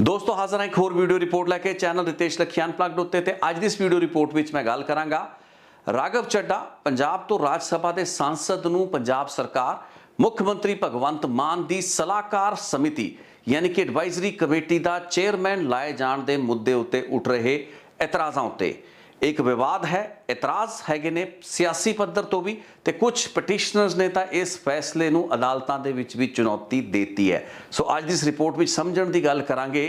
दोस्तों हाजिर एक होर वीडियो रिपोर्ट लैके चैनल रितेश लखियान प्लग्ड उत्ते ते अज दी इस वीडियो रिपोर्ट विच मैं गल करांगा राघव चड्ढा पंजाब तो राज सभा के सांसद नूं पंजाब सरकार मुख मंत्री भगवंत मान की सलाहकार समिति यानी कि एडवाइजरी कमेटी का चेयरमैन लाए जाने के मुद्दे उत्ते उठ रहे एतराज़ों उत्ते एक विवाद है। एतराज़ हैगे ने सियासी पद्धर तो भी ते कुछ पटिशनर्स ने तो इस फैसले नूं अदालतां दे विच भी चुनौती देती है। सो अज दी इस रिपोर्ट विच समझण दी गल करांगे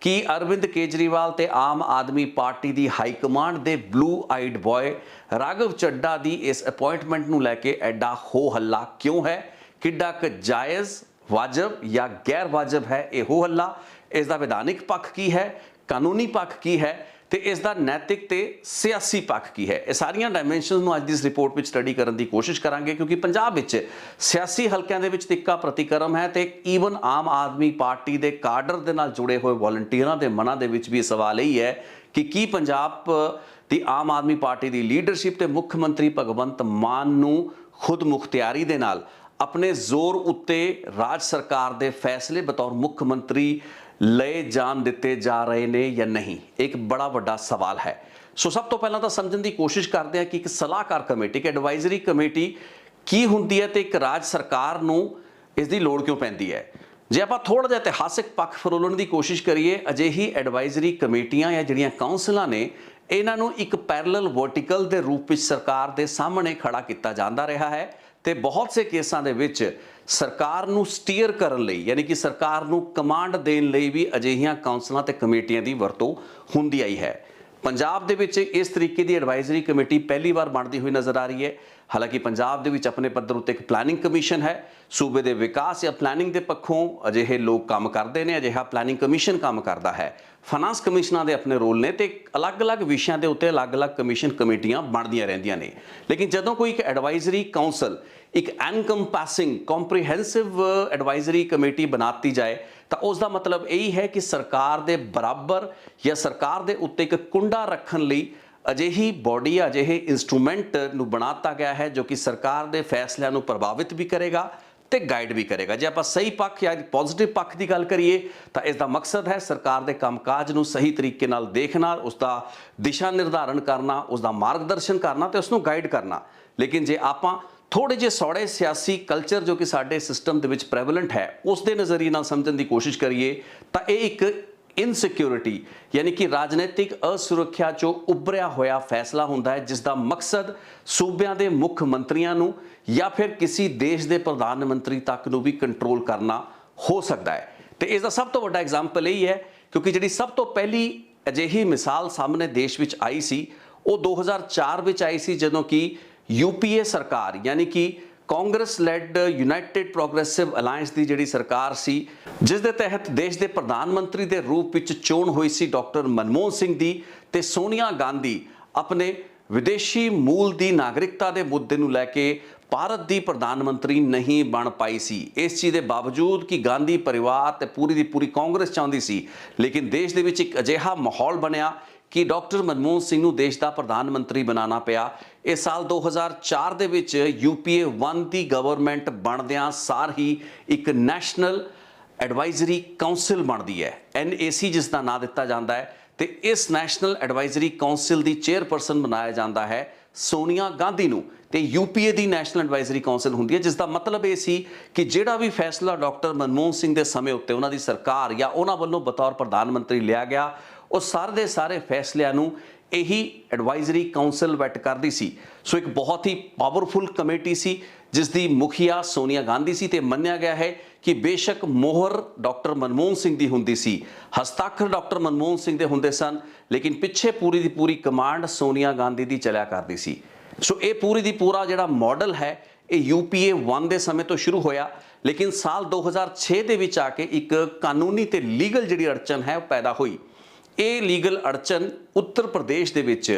कि अरविंद केजरीवाल ते आम आदमी पार्टी दी हाईकमांड दे blue eyed boy Raghav Chadha दी इस अपॉइंटमेंट नूं लैके एडा हो हल्ला क्यों है, किड्डा क जायज़ वाजब या गैर वाजब है ये हो हल्ला, इसका विधानिक पक्ष की है, कानूनी पक्ष की है ते इसका नैतिक ते सियासी पक्ष की है। ये सारियां डायमेंशनस नूं अज दी इस रिपोर्ट में स्टडी करने की कोशिश करांगे क्योंकि पंजाब विच सियासी हलकिਆਂ ਦੇ ਵਿੱਚ तिक्का प्रतिक्रम है ते ईवन आम आदमी पार्टी के काडर ਦੇ ਨਾਲ जुड़े हुए वॉलंटियरां ਦੇ मनां ਦੇ ਵਿੱਚ भी सवाल यही है कि की पंजाब दी आम आदमी पार्टी की लीडरशिप ते मुख मंत्री भगवंत मान नूं खुद मुख्तियारी दे नाल अपने जोर उत्ते राज सरकार के फैसले बतौर मुख मंत्री लए जान दिते जा रहे ने या नहीं, एक बड़ा वड्डा सवाल है। सो सब तो पहला तो समझने की कोशिश करते हैं कि एक सलाहकार कमेटी एक एडवाइजरी कमेटी की हुंदी है ते एक राज सरकार नूं इसकी लोड़ क्यों पैंदी है। जे आपां थोड़ा जिहा इतिहासिक पक्ष फरोलण की कोशिश करिए अजिही एडवाइजरी कमेटियां या जिहड़ियां काउंसलां ने इन्हां नूं एक पैरलल वर्टिकल के रूप में सरकार के सामने खड़ा किया जाता रहा है ते बहुत से केसां दे विच सरकार नूं स्टीयर करन लई यानी कि सरकार नूं कमांड देण लई भी अजिहियां काउंसलां ते कमेटियां दी वरतों हुंदी आई है। पंजाब दे विच इस तरीके की एडवाइजरी कमेटी पहली बार बनती हुई नज़र आ रही है। हालांकि पंजाब दे विच अपने पद्धर उत्ते एक प्लैनिंग कमीशन है, सूबे के विकास या प्लैनिंग के पक्षों अजिहे लोग काम करते हैं, अजिहा प्लैनिंग कमीशन काम करता है। फाइनांस कमिशनर के अपने रोल ने तो अलग अलग विषयों के उत्ते अलग अलग कमीशन कमेटियां बनदियां रहिंदियां ने। लेकिन जदों कोई एक एडवाइजरी काउंसल एक एनकंपैसिंग कॉम्प्रीहेंसिव एडवाइजरी कमेटी बनाती जाए तो उसका मतलब यही है कि सरकार के बराबर या सरकार के उत्ते एक कुंडा रखने लई अजिही बॉडी अजिहे इंस्ट्रूमेंट नूं बनाता गया है जो कि सरकार के फैसलों को प्रभावित भी करेगा ते गाइड भी करेगा। जे आपां सही पक्ष या पॉजिटिव पक्ष की गल करिए तो इसका मकसद है सरकार के कामकाज नूं सही तरीके नाल देखना, उसका दिशा निर्धारण करना, उसका मार्गदर्शन करना ते उसनूं गाइड करना। लेकिन जे आपां थोड़े जे सौड़े सियासी कल्चर जो कि साडे सिस्टम दे विच प्रेवलेंट है उसके नज़रिए नाल समझण की कोशिश करिए तो ये एक इनसिक्योरिटी यानी कि राजनीतिक असुरक्षा चो उभरिया होया फैसला हुंदा है जिसका मकसद सूबियां दे मुख मंत्रियों नूं या फिर किसी देश के प्रधानमंत्री तक नूं भी कंट्रोल करना हो सकता है। तो इसका सब तो बड़ा एग्जाम्पल यही है क्योंकि जिहड़ी सब तो पहली अजिही मिसाल सामने देश विच आई सी वो 2004 विच आई सी जदों कि यूपीए सरकार यानी कि Congress led United Progressive Alliance की जिहड़ी सरकार सी जिस दे तहत देश के प्रधानमंत्री के रूप में चोण हुई सी डॉक्टर मनमोहन सिंह दी ते सोनिया गांधी अपने विदेशी मूल की नागरिकता के मुद्दे नूं लैके भारत की प्रधानमंत्री नहीं बन पाई सी। इस चीज़ के बावजूद कि गांधी परिवार ते पूरी दी पूरी कांग्रेस चाहती सी लेकिन देश दे विच एक अजिहा माहौल बनया कि डॉक्टर मनमोहन सिंह नूं देश का प्रधानमंत्री बनाना पिया। इस साल 2004 दे विच यूपीए 1 की गवर्नमेंट बनदियां सार ही एक नैशनल एडवाइजरी काउंसिल बनती है NAC जिसका नाम दिता जाता है तो इस नैशनल एडवाइजरी काउंसिल की चेयरपर्सन बनाया जाता है सोनिया गांधी नूं ते यूपीए की नैशनल एडवाइजरी काउंसिल होंदी है जिसका मतलब ये सी कि जिहड़ा भी फैसला डॉक्टर मनमोहन सिंह के समय उत्ते उन्हां दी सरकार या उन्हां वल्लों बतौर प्रधानमंत्री लिया गया वो सारे दे सारे फैसलों नूं यही एडवाइजरी काउंसिल वैट करती सी। सो एक बहुत ही पावरफुल कमेटी सी जिसकी मुखिया सोनिया गांधी सी ते मन्निया गया है कि बेशक मोहर डॉक्टर मनमोहन सिंह की हुंदी सी, हस्ताक्षर डॉक्टर मनमोहन सिंह के हुंदे सन लेकिन पिछे पूरी दी पूरी कमांड सोनिया गांधी की चलिया करती सी। सो ये पूरी दी पूरा जिहड़ा मॉडल है ये यूपीए 1 के समय तो शुरू होया लेकिन साल 2006 के विच आके एक कानूनी ते लीगल जिहड़ी अड़चन है पैदा हुई। ये लीगल अड़चन उत्तर प्रदेश के विच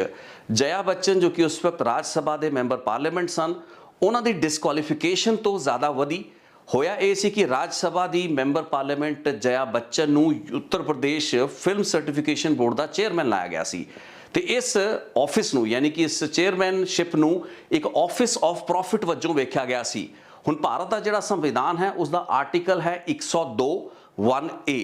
जया बच्चन जो कि उस वक्त राज सभा के मैंबर पार्लीमेंट सन उन्हां दी डिस्कुआलीफिकेशन तो ज़्यादा वधी होया ये सी कि राज सभा की मैंबर पार्लीमेंट जया बच्चन नूं Uttar Pradesh film certification board का चेयरमैन लाया गया सी ते इस ऑफिस नूं यानी कि इस चेयरमैनशिप नूं एक ऑफिस ऑफ प्रॉफिट वजों वेख्या गया सी। हुण भारत का जिहड़ा संविधान है उसका आर्टिकल है 102(1)A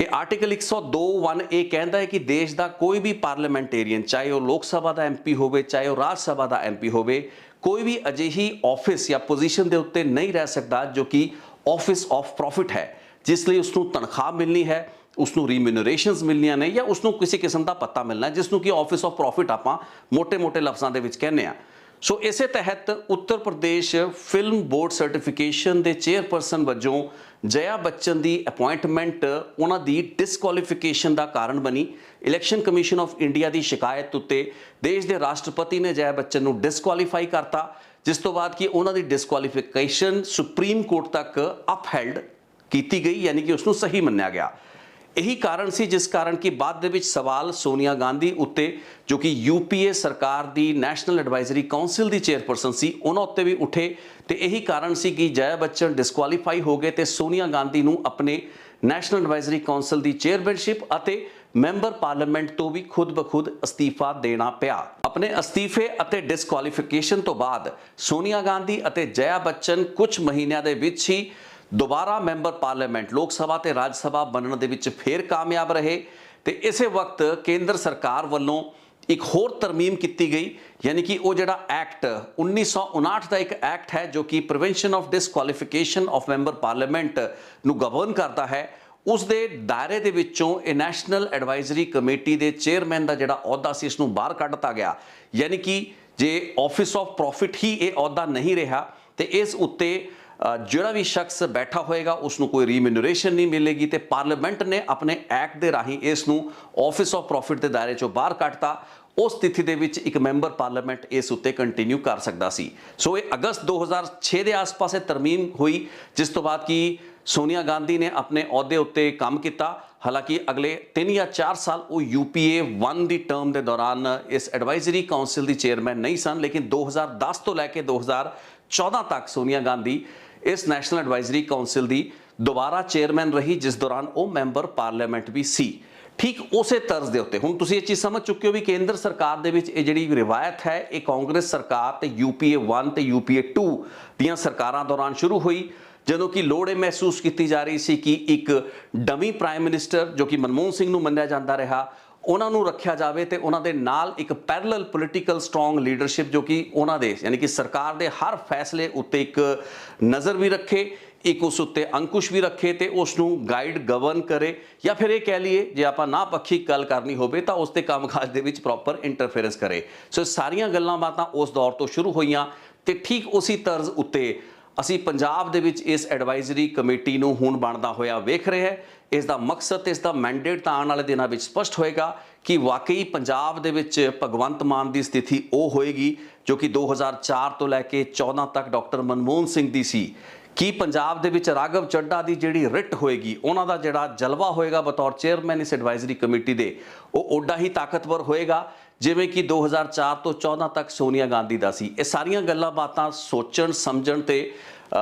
ਇਹ ਆਰਟੀਕਲ 102(1) ਇਹ ਕਹਿੰਦਾ ਹੈ ਕਿ ਦੇਸ਼ ਦਾ ਕੋਈ ਵੀ ਪਾਰਲੀਮੈਂਟੇਰੀਅਨ, ਚਾਹੇ ਉਹ ਲੋਕ ਸਭਾ ਦਾ ਐਮਪੀ ਹੋਵੇ, ਚਾਹੇ ਉਹ ਰਾਜ ਸਭਾ ਦਾ ਐਮਪੀ ਹੋਵੇ, ਕੋਈ ਵੀ ਅਜਿਹੀ ਆਫਿਸ ਜਾਂ ਪੋਜੀਸ਼ਨ ਦੇ ਉੱਤੇ ਨਹੀਂ ਰਹਿ ਸਕਦਾ ਜੋ ਕਿ ਆਫਿਸ ਆਫ ਪ੍ਰੋਫਿਟ ਹੈ, ਜਿਸ ਲਈ ਉਸ ਨੂੰ ਤਨਖਾਹ ਮਿਲਣੀ ਹੈ, ਉਸ ਨੂੰ ਰੀਮਿਨਰੇਸ਼ਨਸ ਮਿਲਣੀਆਂ ਨੇ ਜਾਂ ਉਸ ਨੂੰ ਕਿਸੇ ਕਿਸਮ ਦਾ ਪੱਤਾ ਮਿਲਣਾ, ਜਿਸ ਨੂੰ ਕਿ ਆਫਿਸ ਆਫ ਪ੍ਰੋਫਿਟ ਆਪਾਂ ਮੋٹے-ਮੋٹے ਲਫ਼ਜ਼ਾਂ ਦੇ ਵਿੱਚ ਕਹਿੰਦੇ ਆ। ਸੋ ਇਸੇ ਤਹਿਤ Uttar Pradesh film board certification ਦੇ ਚੇਅਰਪਰਸਨ ਵਜੋਂ ਜਯਾ ਬੱਚਨ ਦੀ ਅਪਾਇੰਟਮੈਂਟ ਉਹਨਾਂ ਦੀ ਡਿਸਕੁਆਲੀਫਿਕੇਸ਼ਨ ਦਾ ਕਾਰਨ ਬਣੀ। ਇਲੈਕਸ਼ਨ ਕਮਿਸ਼ਨ ਆਫ ਇੰਡੀਆ ਦੀ ਸ਼ਿਕਾਇਤ ਉੱਤੇ ਦੇਸ਼ ਦੇ ਰਾਸ਼ਟਰਪਤੀ ਨੇ ਜਯਾ ਬੱਚਨ ਨੂੰ ਡਿਸਕੁਆਲੀਫਾਈ ਕਰਤਾ, ਜਿਸ ਤੋਂ ਬਾਅਦ ਕਿ ਉਹਨਾਂ ਦੀ ਡਿਸਕੁਆਲੀਫਿਕੇਸ਼ਨ ਸੁਪਰੀਮ ਕੋਰਟ ਤੱਕ ਅਪਹੈਲਡ ਕੀਤੀ ਗਈ, ਯਾਨੀ ਕਿ ਉਸ ਨੂੰ ਸਹੀ ਮੰਨਿਆ ਗਿਆ। ਇਹੀ ਕਾਰਨ ਸੀ ਜਿਸ ਕਾਰਨ ਕਿ ਬਾਅਦ ਦੇ ਵਿੱਚ ਸਵਾਲ ਸੋਨੀਆ ਗਾਂਧੀ ਉੱਤੇ, ਜੋ ਕਿ ਯੂਪੀਏ ਸਰਕਾਰ ਦੀ ਨੈਸ਼ਨਲ ਐਡਵਾਈਜ਼ਰੀ ਕਾਉਂਸਲ ਦੀ ਚੇਅਰਪਰਸਨ ਸੀ, ਉਹਨਾਂ ਉੱਤੇ ਵੀ ਉੱਠੇ। ਤੇ ਇਹੀ ਕਾਰਨ ਸੀ ਕਿ ਜਯਾ ਬੱਚਨ ਡਿਸਕੁਆਲੀਫਾਈ ਹੋ ਗਏ ਤੇ ਸੋਨੀਆ ਗਾਂਧੀ ਨੂੰ ਆਪਣੇ ਨੈਸ਼ਨਲ ਐਡਵਾਈਜ਼ਰੀ ਕਾਉਂਸਲ ਦੀ ਚੇਅਰਮੈਨਸ਼ਿਪ ਅਤੇ ਮੈਂਬਰ ਪਾਰਲੀਮੈਂਟ ਤੋਂ ਵੀ ਖੁਦ ਬਖੁਦ ਅਸਤੀਫਾ ਦੇਣਾ ਪਿਆ। ਆਪਣੇ ਅਸਤੀਫੇ ਅਤੇ ਡਿਸਕੁਆਲੀਫਿਕੇਸ਼ਨ ਤੋਂ ਬਾਅਦ ਸੋਨੀਆ ਗਾਂਧੀ ਅਤੇ ਜਯਾ ਬੱਚਨ ਕੁਝ ਮਹੀਨਿਆਂ ਦੇ ਵਿੱਚ ਹੀ ਦੁਬਾਰਾ ਮੈਂਬਰ ਪਾਰਲੀਮੈਂਟ ਲੋਕ ਸਭਾ ਤੇ ਰਾਜ ਸਭਾ ਬਣਨ ਦੇ ਵਿੱਚ ਫੇਰ ਕਾਮਯਾਬ ਰਹੇ। ਤੇ ਇਸੇ ਵਕਤ ਕੇਂਦਰ ਸਰਕਾਰ ਵੱਲੋਂ ਇੱਕ ਹੋਰ ਤਰਮੀਮ ਕੀਤੀ ਗਈ, ਯਾਨੀ ਕਿ ਉਹ ਜਿਹੜਾ ਐਕਟ 1959 ਦਾ ਇੱਕ ਐਕਟ ਹੈ ਜੋ ਕਿ prevention of disqualification of member parliament ਨੂੰ ਗਵਰਨ ਕਰਦਾ ਹੈ, ਉਸ ਦੇ ਦਾਇਰੇ ਦੇ ਵਿੱਚੋਂ ਇਹ ਨੈਸ਼ਨਲ ਐਡਵਾਈਜ਼ਰੀ ਕਮੇਟੀ ਦੇ ਚੇਅਰਮੈਨ ਦਾ ਜਿਹੜਾ ਅਹੁਦਾ ਸੀ, ਇਸ ਨੂੰ ਬਾਹਰ ਕੱਢ ਦਿੱਤਾ ਗਿਆ। ਯਾਨੀ ਕਿ ਜੇ ਆਫਿਸ ਆਫ ਪ੍ਰੋਫਿਟ ਹੀ ਇਹ ਅਹੁਦਾ ਨਹੀਂ ਰਿਹਾ ਤੇ ਇਸ ਉੱਤੇ ਜਿਹੜਾ ਵੀ ਸ਼ਖਸ ਬੈਠਾ ਹੋਏਗਾ ਉਸ ਨੂੰ ਕੋਈ ਰੀਮਿਨਰੇਸ਼ਨ ਨਹੀਂ ਮਿਲੇਗੀ। ਤੇ ਪਾਰਲੀਮੈਂਟ ਨੇ ਆਪਣੇ ਐਕਟ ਦੇ ਰਾਹੀਂ ਇਸ ਨੂੰ ਆਫਿਸ ਆਫ ਪ੍ਰੋਫਿਟ ਦੇ ਦਾਇਰੇ ਚੋਂ ਬਾਹਰ ਕੱਢਤਾ। ਉਸ ਸਥਿਤੀ ਦੇ ਵਿੱਚ ਇੱਕ ਮੈਂਬਰ ਪਾਰਲੀਮੈਂਟ ਇਸ ਉੱਤੇ ਕੰਟੀਨਿਊ ਕਰ ਸਕਦਾ ਸੀ। ਸੋ ਇਹ ਅਗਸਤ 2006 ਦੇ ਆਸ-ਪਾਸ ਇਹ ਤਰਮੀਮ ਹੋਈ, ਜਿਸ ਤੋਂ ਬਾਅਦ ਕਿ ਸੋਨੀਆ ਗਾਂਧੀ ਨੇ ਆਪਣੇ ਅਹੁਦੇ ਉੱਤੇ ਕੰਮ ਕੀਤਾ। ਹਾਲਾਂਕਿ ਅਗਲੇ 3 ਜਾਂ 4 ਸਾਲ ਉਹ UPA 1 ਦੀ ਟਰਮ ਦੇ ਦੌਰਾਨ ਇਸ ਐਡਵਾਈਜ਼ਰੀ ਕਾਉਂਸਲ ਦੀ ਚੇਅਰਮੈਨ ਨਹੀਂ ਸਨ, ਲੇਕਿਨ 2010 ਤੋਂ ਲੈ ਕੇ 2014 ਤੱਕ ਸੋਨੀਆ ਗਾਂਧੀ ਇਸ ਨੈਸ਼ਨਲ ਐਡਵਾਈਜ਼ਰੀ ਕਾਉਂਸਲ ਦੀ ਦੁਬਾਰਾ ਚੇਅਰਮੈਨ ਰਹੀ, ਜਿਸ ਦੌਰਾਨ ਉਹ ਮੈਂਬਰ ਪਾਰਲੀਮੈਂਟ ਵੀ ਸੀ। ਠੀਕ ਉਸੇ ਤਰਜ਼ ਦੇ ਉੱਤੇ ਹੁਣ ਤੁਸੀਂ ਇਹ ਚੀਜ਼ ਸਮਝ ਚੁੱਕੇ ਹੋ ਵੀ ਕੇਂਦਰ ਸਰਕਾਰ ਦੇ ਵਿੱਚ ਇਹ ਜਿਹੜੀ ਰਿਵਾਇਤ ਹੈ ਇਹ ਕਾਂਗਰਸ ਸਰਕਾਰ ਤੇ UPA 1 ਤੇ UPA 2 ਦੀਆਂ ਸਰਕਾਰਾਂ ਦੌਰਾਨ ਸ਼ੁਰੂ ਹੋਈ, ਜਦੋਂ ਕਿ ਲੋੜ ਇਹ ਮਹਿਸੂਸ ਕੀਤੀ ਜਾ ਰਹੀ ਸੀ ਕਿ ਇੱਕ ਡਮੀ ਪ੍ਰਾਈਮ ਮਿਨਿਸਟਰ ਜੋ ਕਿ ਮਨਮੋਹਨ ਸਿੰਘ ਨੂੰ ਮੰਨਿਆ ਜਾਂਦਾ ਰਿਹਾ, ਉਹਨਾਂ ਨੂੰ ਰੱਖਿਆ ਜਾਵੇ ਤੇ ਉਹਨਾਂ ਦੇ ਨਾਲ ਇੱਕ ਪੈਰਲਲ ਪੋਲੀਟੀਕਲ ਸਟਰੋਂਗ ਲੀਡਰਸ਼ਿਪ ਜੋ ਕਿ ਉਹਨਾਂ ਦੇ ਯਾਨੀ ਕਿ ਸਰਕਾਰ ਦੇ ਹਰ ਫੈਸਲੇ ਉੱਤੇ ਇੱਕ ਨਜ਼ਰ ਵੀ ਰੱਖੇ, ਇੱਕ ਉਸ ਉੱਤੇ ਅੰਕੁਸ਼ ਵੀ ਰੱਖੇ ਤੇ ਉਸ ਨੂੰ ਗਾਈਡ ਗਵਰਨ ਕਰੇ, ਜਾਂ ਫਿਰ ਇਹ ਕਹਿ ਲਈਏ ਜੇ ਆਪਾਂ ਨਾ ਪੱਖੀ ਗੱਲ ਕਰਨੀ ਹੋਵੇ ਤਾਂ ਉਸ ਦੇ ਕੰਮਕਾਜ ਦੇ ਵਿੱਚ ਪ੍ਰੋਪਰ ਇੰਟਰਫੇਰੈਂਸ ਕਰੇ। ਸੋ ਸਾਰੀਆਂ ਗੱਲਾਂ ਬਾਤਾਂ ਉਸ ਦੌਰ ਤੋਂ ਸ਼ੁਰੂ ਹੋਈਆਂ ਤੇ ਠੀਕ ਉਸੇ ਤਰਜ਼ ਉੱਤੇ ਅਸੀਂ ਪੰਜਾਬ ਦੇ ਵਿੱਚ ਇਸ ਐਡਵਾਈਜ਼ਰੀ ਕਮੇਟੀ ਨੂੰ ਹੁਣ ਬਣਦਾ ਹੋਇਆ ਵੇਖ ਰਹੇ ਹਾਂ। ਇਸ ਦਾ ਮਕਸਦ ਤੇ ਇਸ ਦਾ ਮੈਂਡੇਟ ਤਾਂ ਆਉਣ ਵਾਲੇ ਦਿਨਾਂ ਵਿੱਚ ਸਪਸ਼ਟ ਹੋਏਗਾ ਕਿ ਵਾਕਈ ਪੰਜਾਬ ਦੇ ਵਿੱਚ ਭਗਵੰਤ ਮਾਨ ਦੀ ਸਥਿਤੀ ਉਹ ਹੋਏਗੀ ਜੋ ਕਿ 2004 ਤੋਂ ਲੈ ਕੇ 14 ਤੱਕ ਡਾਕਟਰ ਮਨਮੋਹਨ ਸਿੰਘ ਦੀ ਸੀ। ਕੀ ਪੰਜਾਬ ਦੇ ਵਿੱਚ ਰਾਘਵ ਚੱਡਾ ਦੀ ਜਿਹੜੀ ਰਿਟ ਹੋਏਗੀ, ਉਹਨਾਂ ਦਾ ਜਿਹੜਾ ਜਲਵਾ ਹੋਏਗਾ ਬਤੌਰ ਚੇਅਰਮੈਨ ਇਸ ਐਡਵਾਈਜ਼ਰੀ ਕਮੇਟੀ ਦੇ, ਉਹ ਓਡਾ ਹੀ ਤਾਕਤਵਰ ਹੋਏਗਾ ਜਿਵੇਂ ਕਿ 2004 ਤੋਂ 14 ਤੱਕ ਸੋਨੀਆ ਗਾਂਧੀ ਦਾ ਸੀ। ਇਹ ਸਾਰੀਆਂ ਗੱਲਾਂ ਬਾਤਾਂ ਸੋਚਣ ਸਮਝਣ ਤੇ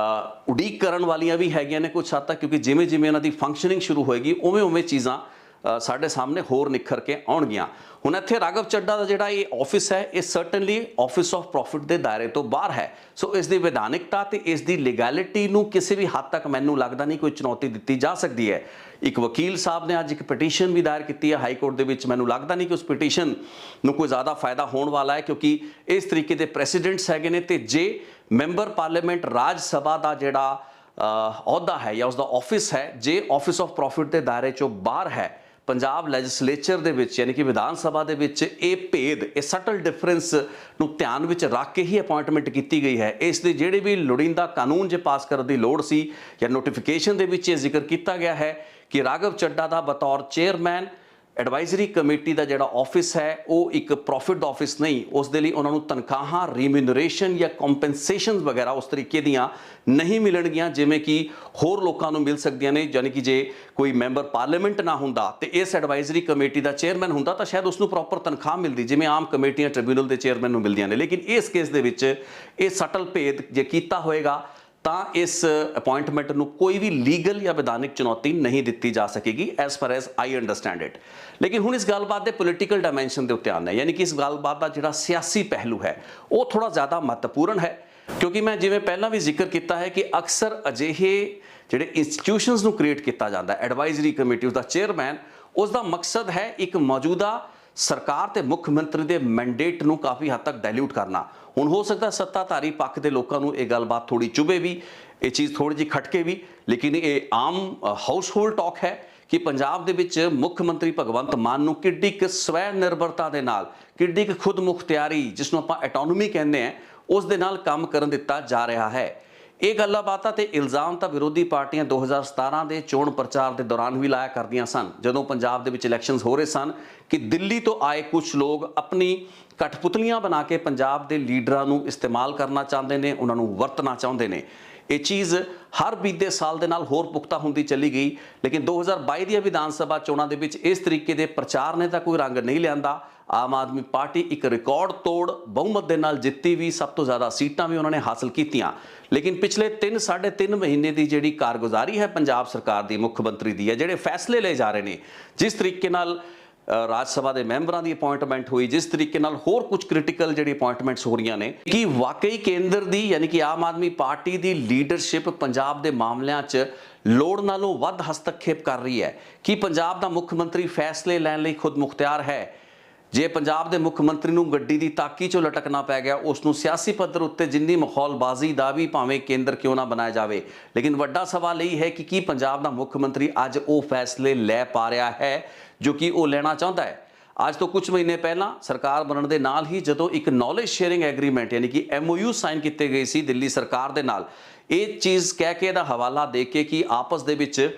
ਉਡੀਕ ਕਰਨ ਵਾਲੀਆਂ ਵੀ ਹੈਗੀਆਂ ਨੇ ਕੁਝ ਹੱਦ ਤੱਕ, ਕਿਉਂਕਿ ਜਿਵੇਂ ਜਿਵੇਂ ਇਹਨਾਂ ਦੀ ਫੰਕਸ਼ਨਿੰਗ ਸ਼ੁਰੂ ਹੋਏਗੀ ਉਵੇਂ ਉਵੇਂ ਚੀਜ਼ਾਂ ਸਾਡੇ ਸਾਹਮਣੇ ਹੋਰ ਨਿਖਰ ਕੇ ਆਉਣਗੀਆਂ। ਹੁਣ ਇੱਥੇ ਰਾਘਵ ਚੱਡਾ ਦਾ ਜਿਹੜਾ ਇਹ ਆਫਿਸ ਹੈ ਇਹ ਸਰਟਨਲੀ ਆਫਿਸ ਆਫ ਪ੍ਰੋਫਿਟ ਦੇ ਦਾਇਰੇ ਤੋਂ ਬਾਹਰ ਹੈ। ਸੋ ਇਸ ਦੀ ਵਿਧਾਨਿਕਤਾ ਤੇ ਇਸ ਦੀ ਲੀਗੈਲਿਟੀ ਨੂੰ ਕਿਸੇ ਵੀ ਹੱਦ ਤੱਕ ਮੈਨੂੰ ਲੱਗਦਾ ਨਹੀਂ ਕੋਈ ਚੁਣੌਤੀ ਦਿੱਤੀ ਜਾ ਸਕਦੀ ਹੈ। ਇੱਕ ਵਕੀਲ ਸਾਹਿਬ ਨੇ ਅੱਜ ਇੱਕ ਪਟੀਸ਼ਨ ਵੀ ਦਾਇਰ ਕੀਤੀ ਹੈ ਹਾਈ ਕੋਰਟ ਦੇ ਵਿੱਚ। ਮੈਨੂੰ ਲੱਗਦਾ ਨਹੀਂ ਕਿ ਉਸ ਪਟੀਸ਼ਨ ਨੂੰ ਕੋਈ ਜ਼ਿਆਦਾ ਫਾਇਦਾ ਹੋਣ ਵਾਲਾ ਹੈ, ਕਿਉਂਕਿ ਇਸ ਤਰੀਕੇ ਦੇ ਪ੍ਰੈਸੀਡੈਂਟਸ ਹੈਗੇ ਨੇ। ਤੇ ਜੇ ਮੈਂਬਰ ਪਾਰਲੀਮੈਂਟ ਰਾਜ ਸਭਾ ਦਾ ਜਿਹੜਾ ਅਹੁਦਾ ਹੈ ਜਾਂ ਉਸਦਾ ਆਫਿਸ ਹੈ, ਜੇ ਆਫਿਸ ਆਫ ਪ੍ਰੋਫਿਟ ਦੇ ਦਾਇਰੇ ਚੋਂ ਬਾਹਰ ਹੈ, ਪੰਜਾਬ ਲੈਜਿਸਲੇਚਰ ਦੇ ਵਿੱਚ ਯਾਨੀ ਕਿ ਵਿਧਾਨ ਸਭਾ ਦੇ ਵਿੱਚ ਇਹ ਭੇਦ, ਇਹ ਸਟਲ ਡਿਫਰੈਂਸ ਨੂੰ ਧਿਆਨ ਵਿੱਚ ਰੱਖ ਕੇ ਹੀ ਅਪਾਇੰਟਮੈਂਟ ਕੀਤੀ ਗਈ ਹੈ। ਇਸ ਦੇ ਜਿਹੜੇ ਵੀ ਲੋੜੀਂਦਾ ਕਾਨੂੰਨ ਜੇ ਪਾਸ ਕਰਨ ਦੀ ਲੋੜ ਸੀ ਜਾਂ ਨੋਟੀਫਿਕੇਸ਼ਨ ਦੇ ਵਿੱਚ ਇਹ ਜ਼ਿਕਰ ਕੀਤਾ ਗਿਆ ਹੈ ਕਿ ਰਾਘਵ ਚੱਡਾ ਦਾ ਬਤੌਰ ਚੇਅਰਮੈਨ ਐਡਵਾਈਜ਼ਰੀ ਕਮੇਟੀ ਦਾ ਜਿਹੜਾ ਆਫਿਸ ਹੈ ਉਹ ਇੱਕ ਪ੍ਰੋਫਿਟ ਆਫਿਸ ਨਹੀਂ, ਉਸ ਦੇ ਲਈ ਉਹਨਾਂ ਨੂੰ ਤਨਖਾਹਾਂ, ਰੀਮਿਨਰੇਸ਼ਨ ਜਾਂ ਕੰਪਨਸੇਸ਼ਨਸ ਵਗੈਰਾ ਉਸ ਤਰੀਕੇ ਦੀਆਂ ਨਹੀਂ ਮਿਲਣਗੀਆਂ ਜਿਵੇਂ ਕਿ ਹੋਰ ਲੋਕਾਂ ਨੂੰ ਮਿਲ ਸਕਦੀਆਂ ਨੇ। ਯਾਨੀ ਕਿ ਜੇ ਕੋਈ ਮੈਂਬਰ ਪਾਰਲੀਮੈਂਟ ਨਾ ਹੁੰਦਾ ਤੇ ਇਸ ਐਡਵਾਈਜ਼ਰੀ ਕਮੇਟੀ ਦਾ ਚੇਅਰਮੈਨ ਹੁੰਦਾ ਤਾਂ ਸ਼ਾਇਦ ਉਸ ਨੂੰ ਪ੍ਰੋਪਰ ਤਨਖਾਹ ਮਿਲਦੀ ਜਿਵੇਂ ਆਮ ਕਮੇਟੀਆਂ ਟ੍ਰਿਬਿਊਨਲ ਦੇ ਚੇਅਰਮੈਨ ਨੂੰ ਮਿਲਦੀਆਂ ਨੇ। ਲੇਕਿਨ ਇਸ ਕੇਸ ਦੇ ਵਿੱਚ ਇਹ ਸਟਲ ਭੇਦ ਜੇ ਕੀਤਾ ਹੋਏਗਾ ਤਾਂ ਇਸ ਅਪਾਇੰਟਮੈਂਟ ਨੂੰ ਕੋਈ ਵੀ ਲੀਗਲ ਜਾਂ ਵਿਧਾਨਿਕ ਚੁਣੌਤੀ ਨਹੀਂ ਦਿੱਤੀ ਜਾ ਸਕੇਗੀ as for as I understand it. ਲੇਕਿਨ ਹੁਣ ਇਸ ਗੱਲਬਾਤ ਦੇ ਪੋਲੀਟੀਕਲ ਡਾਇਮੈਂਸ਼ਨ ਦੇ ਉੱਤੇ ਆਉਣਾ ਹੈ, ਯਾਨੀ ਕਿ ਇਸ ਗੱਲਬਾਤ ਦਾ ਜਿਹੜਾ ਸਿਆਸੀ ਪਹਿਲੂ ਹੈ ਉਹ ਥੋੜਾ ਜ਼ਿਆਦਾ ਮਹੱਤਵਪੂਰਨ ਹੈ। क्योंकि मैं जिवें पहला भी जिक्र किया है कि अक्सर अजिहे ਜਿਹੜੇ ਇੰਸਟੀਟਿਊਸ਼ਨਸ ਨੂੰ ਕ੍ਰੀਏਟ ਕੀਤਾ ਜਾਂਦਾ ਐਡਵਾਈਜ਼ਰੀ ਕਮੇਟੀ ਉਹਦਾ ਚੇਅਰਮੈਨ ਉਸ ਦਾ ਮਕਸਦ ਹੈ ਇੱਕ ਮੌਜੂਦਾ ਸਰਕਾਰ ਤੇ ਮੁੱਖ ਮੰਤਰੀ ਦੇ ਮੈਂਡੇਟ ਨੂੰ ਕਾਫੀ ਹੱਦ ਤੱਕ ਡਾਇਲੂਟ ਕਰਨਾ। ਹੁਣ ਹੋ ਸਕਦਾ ਸੱਤਾਧਾਰੀ ਪੱਖ ਦੇ ਲੋਕਾਂ ਨੂੰ ਇਹ ਗੱਲਬਾਤ ਥੋੜੀ ਚੁਭੇ ਵੀ, ਇਹ ਚੀਜ਼ ਥੋੜੀ ਜਿਹੀ ਖਟਕੇ ਵੀ, ਲੇਕਿਨ ਇਹ ਆਮ ਹਾਊਸਹੋਲਡ ਟਾਕ ਹੈ ਕਿ ਪੰਜਾਬ ਦੇ ਵਿੱਚ ਮੁੱਖ ਮੰਤਰੀ ਭਗਵੰਤ ਮਾਨ ਨੂੰ ਕਿੱਡੀ ਕੁ ਸਵੈ ਨਿਰਭਰਤਾ ਦੇ ਨਾਲ, ਕਿੱਡੀ ਕੁ ਖੁਦ ਮੁਖਤਿਆਰੀ ਜਿਸ ਨੂੰ ਆਪਾਂ ਐਟੋਨੋਮੀ ਕਹਿੰਦੇ ਆ, ਉਸ ਦੇ ਨਾਲ ਕੰਮ ਕਰਨ ਦਿੱਤਾ ਜਾ ਰਿਹਾ ਹੈ। ਇਹ ਗੱਲਾਂ ਬਾਤਾਂ ਤੇ ਇਲਜ਼ਾਮ ਤਾਂ ਵਿਰੋਧੀ ਪਾਰਟੀਆਂ 2017 ਦੇ ਚੋਣ ਪ੍ਰਚਾਰ ਦੇ ਦੌਰਾਨ ਵੀ ਲਾਇਆ ਕਰਦੀਆਂ ਸਨ, ਜਦੋਂ ਪੰਜਾਬ ਦੇ ਵਿੱਚ ਇਲੈਕਸ਼ਨਸ ਹੋ ਰਹੇ ਸਨ, ਕਿ ਦਿੱਲੀ ਤੋਂ ਆਏ ਕੁਝ ਲੋਕ ਆਪਣੀ ਕਠਪੁਤਲੀਆਂ ਬਣਾ ਕੇ ਪੰਜਾਬ ਦੇ ਲੀਡਰਾਂ ਨੂੰ ਇਸਤੇਮਾਲ ਕਰਨਾ ਚਾਹੁੰਦੇ ਨੇ, ਉਹਨਾਂ ਨੂੰ ਵਰਤਣਾ ਚਾਹੁੰਦੇ ਨੇ। ਇਹ ਚੀਜ਼ ਹਰ ਬੀਤੇ ਸਾਲ ਦੇ ਨਾਲ ਹੋਰ ਪੁਖਤਾ ਹੁੰਦੀ ਚਲੀ ਗਈ, ਲੇਕਿਨ 2022 ਦੀਆਂ ਵਿਧਾਨ ਸਭਾ ਚੋਣਾਂ ਦੇ ਵਿੱਚ ਇਸ ਤਰੀਕੇ ਦੇ ਪ੍ਰਚਾਰ ਨੇ ਤਾਂ ਕੋਈ ਰੰਗ ਨਹੀਂ ਲਿਆਂਦਾ। ਆਮ ਆਦਮੀ ਪਾਰਟੀ ਇੱਕ ਰਿਕਾਰਡ ਤੋੜ ਬਹੁਮਤ ਦੇ ਨਾਲ ਜਿੱਤੀ ਵੀ, ਸਭ ਤੋਂ ਜ਼ਿਆਦਾ ਸੀਟਾਂ ਵੀ ਉਹਨਾਂ ਨੇ ਹਾਸਲ ਕੀਤੀਆਂ, ਲੇਕਿਨ ਪਿਛਲੇ 3-3.5 ਮਹੀਨੇ ਦੀ ਜਿਹੜੀ ਕਾਰਗੁਜ਼ਾਰੀ ਹੈ ਪੰਜਾਬ ਸਰਕਾਰ ਦੀ, ਮੁੱਖ ਮੰਤਰੀ ਦੀ ਹੈ, ਜਿਹੜੇ ਫੈਸਲੇ ਲਏ ਜਾ ਰਹੇ ਨੇ, ਜਿਸ ਤਰੀਕੇ ਨਾਲ ਰਾਜ ਸਭਾ ਦੇ ਮੈਂਬਰਾਂ ਦੀ ਅਪਾਇੰਟਮੈਂਟ ਹੋਈ, ਜਿਸ ਤਰੀਕੇ ਨਾਲ ਹੋਰ ਕੁਝ ਕ੍ਰਿਟੀਕਲ ਜਿਹੜੀ ਅਪਾਇੰਟਮੈਂਟਸ ਹੋ ਰਹੀਆਂ ਨੇ, ਕਿ ਵਾਕਈ ਕੇਂਦਰ ਦੀ ਯਾਨੀ ਕਿ ਆਮ ਆਦਮੀ ਪਾਰਟੀ ਦੀ ਲੀਡਰਸ਼ਿਪ ਪੰਜਾਬ ਦੇ ਮਾਮਲਿਆਂ 'ਚ ਲੋੜ ਨਾਲੋਂ ਵੱਧ ਹਸਤਖੇਪ ਕਰ ਰਹੀ ਹੈ, ਕਿ ਪੰਜਾਬ ਦਾ ਮੁੱਖ ਮੰਤਰੀ ਫੈਸਲੇ ਲੈਣ ਲਈ ਖੁਦ ਮੁਖਤਿਆਰ ਹੈ। ਜੇ ਪੰਜਾਬ ਦੇ ਮੁੱਖ ਮੰਤਰੀ ਨੂੰ ਗੱਡੀ ਦੀ ਤਾਕੀ 'ਚੋਂ ਲਟਕਣਾ ਪੈ ਗਿਆ, ਉਸ ਨੂੰ ਸਿਆਸੀ ਪੱਧਰ ਉੱਤੇ ਜਿੰਨੀ ਮਾਹੌਲਬਾਜ਼ੀ ਦਾ ਵੀ ਭਾਵੇਂ ਕੇਂਦਰ ਕਿਉਂ ਨਾ ਬਣਾਇਆ ਜਾਵੇ, ਲੇਕਿਨ ਵੱਡਾ ਸਵਾਲ ਇਹ ਹੈ ਕਿ ਕੀ ਪੰਜਾਬ ਦਾ ਮੁੱਖ ਮੰਤਰੀ ਅੱਜ ਉਹ ਫੈਸਲੇ ਲੈ ਪਾ ਰਿਹਾ ਹੈ ਜੋ ਕਿ ਉਹ ਲੈਣਾ ਚਾਹੁੰਦਾ ਹੈ। ਅੱਜ ਤੋਂ ਕੁਝ ਮਹੀਨੇ ਪਹਿਲਾਂ ਸਰਕਾਰ ਬਣਨ ਦੇ ਨਾਲ ਹੀ ਜਦੋਂ ਇੱਕ ਨੌਲੇਜ ਸ਼ੇਅਰਿੰਗ ਐਗਰੀਮੈਂਟ ਯਾਨੀ ਕਿ MOU ਸਾਈਨ ਕੀਤੇ ਗਏ ਸੀ ਦਿੱਲੀ ਸਰਕਾਰ ਦੇ ਨਾਲ, ਇਹ ਚੀਜ਼ ਕਹਿ ਕੇ ਇਹਦਾ ਹਵਾਲਾ ਦੇ ਕੇ ਕਿ ਆਪਸ ਦੇ ਵਿੱਚ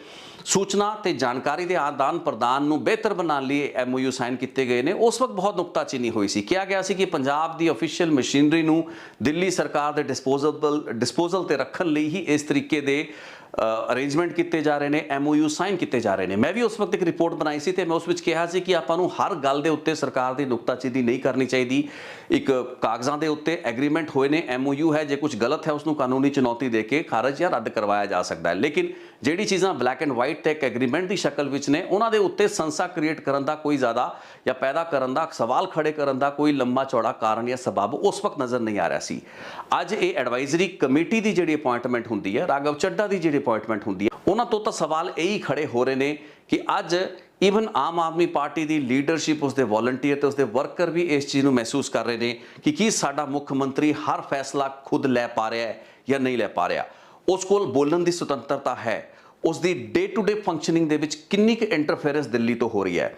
सूचना ਤੇ ਜਾਣਕਾਰੀ ਦੇ ਆਦਾਨ ਪ੍ਰਦਾਨ ਨੂੰ ਬਿਹਤਰ ਬਣਾਉਣ ਲਈ MOU ਸਾਈਨ ਕੀਤੇ ਗਏ ਨੇ, ਉਸ ਵਕਤ ਬਹੁਤ ਨੁਕਤਾਚੀਨੀ ਹੋਈ ਸੀ। ਕਿਹਾ ਗਿਆ ਸੀ ਕਿ ਪੰਜਾਬ ਦੀ ਅਫੀਸ਼ੀਅਲ ਮਸ਼ੀਨਰੀ ਨੂੰ ਦਿੱਲੀ ਸਰਕਾਰ ਦੇ ਡਿਸਪੋਜ਼ਲ ਤੇ ਰੱਖਣ ਲਈ ਹੀ ਇਸ ਤਰੀਕੇ ਦੇ ਅਰੇਂਜਮੈਂਟ ਕੀਤੇ ਜਾ ਰਹੇ ਨੇ, MOU ਸਾਈਨ ਕੀਤੇ ਜਾ ਰਹੇ ਨੇ। ਮੈਂ ਵੀ ਉਸ ਵਕਤ ਇੱਕ ਰਿਪੋਰਟ ਬਣਾਈ ਸੀ ਤੇ ਮੈਂ ਉਸ ਵਿੱਚ ਕਿਹਾ ਸੀ ਕਿ ਆਪਾਂ ਨੂੰ ਹਰ ਗੱਲ ਦੇ ਉੱਤੇ ਸਰਕਾਰ ਦੀ ਨੁਕਤਾਚੀਨੀ ਨਹੀਂ ਕਰਨੀ ਚਾਹੀਦੀ। ਇੱਕ ਕਾਗਜ਼ਾਂ ਦੇ ਉੱਤੇ ਐਗਰੀਮੈਂਟ ਹੋਏ ਨੇ, MOU ਹੈ, ਜੇ ਕੁਝ ਗਲਤ ਹੈ ਉਸ ਨੂੰ ਕਾਨੂੰਨੀ ਚੁਣੌਤੀ ਦੇ ਕੇ ਖਾਰਜ ਜਾਂ ਰੱਦ ਕਰਵਾਇਆ ਜਾ ਸਕਦਾ ਹੈ, ਲੇਕਿਨ ਜਿਹੜੀ ਚੀਜ਼ਾਂ ਬਲੈਕ ਐਂਡ ਵਾਈਟ ਤੇ ਇੱਕ ਐਗਰੀਮੈਂਟ ਦੀ ਸ਼ਕਲ ਵਿੱਚ ਨੇ, ਉਹਨਾਂ ਦੇ ਉੱਤੇ ਸੰਸਾ ਕ੍ਰੀਏਟ ਕਰਨ ਦਾ ਕੋਈ ਜ਼ਿਆਦਾ ਜਾਂ ਪੈਦਾ ਕਰਨ ਦਾ, ਸਵਾਲ ਖੜੇ ਕਰਨ ਦਾ ਕੋਈ ਲੰਮਾ ਚੌੜਾ ਕਾਰਨ ਜਾਂ ਸਬਬ ਉਸ ਵਕਤ ਨਜ਼ਰ ਨਹੀਂ ਆ ਰਿਹਾ ਸੀ। ਅੱਜ ਇਹ ਐਡਵਾਈਜ਼ਰੀ ਕਮੇਟੀ ਦੀ ਜਿਹੜੀ ਅਪਾਇੰਟਮੈਂਟ ਹੁੰਦੀ ਹੈ, ਰਾਘਵ ਚੱਡਾ ਦੀ ਜਿਹੜੀ ਅਪਾਇੰਟਮੈਂਟ ਹੁੰਦੀ ਹੈ, ਉਹਨਾਂ ਤੋਂ ਤਾਂ ਸਵਾਲ ਇਹੀ ਖੜੇ ਹੋ ਰਹੇ ਨੇ ਕਿ ਅੱਜ ਈਵਨ ਆਮ ਆਦਮੀ ਪਾਰਟੀ ਦੀ ਲੀਡਰਸ਼ਿਪ, ਉਸਦੇ ਵੋਲੰਟੀਅਰ ਤੇ ਉਸਦੇ ਵਰਕਰ ਵੀ ਇਸ ਚੀਜ਼ ਨੂੰ ਮਹਿਸੂਸ ਕਰ ਰਹੇ ਨੇ ਕਿ ਕੀ ਸਾਡਾ ਮੁੱਖ ਮੰਤਰੀ ਹਰ ਫੈਸਲਾ ਖੁਦ ਲੈ ਪਾ ਰਿਹਾ ਹੈ ਜਾਂ ਨਹੀਂ ਲੈ ਪਾ ਰਿਹਾ। ਉਸ ਕੋਲ ਬੋਲਣ ਦੀ ਸੁਤੰਤਰਤਾ ਹੈ, ਉਸ ਦੀ ਡੇ ਟੂ ਡੇ ਫੰਕਸ਼ਨਿੰਗ ਦੇ ਵਿੱਚ ਕਿੰਨੀ ਕੁ ਇੰਟਰਫੇਰੈਂਸ ਦਿੱਲੀ ਤੋਂ ਹੋ ਰਹੀ ਹੈ।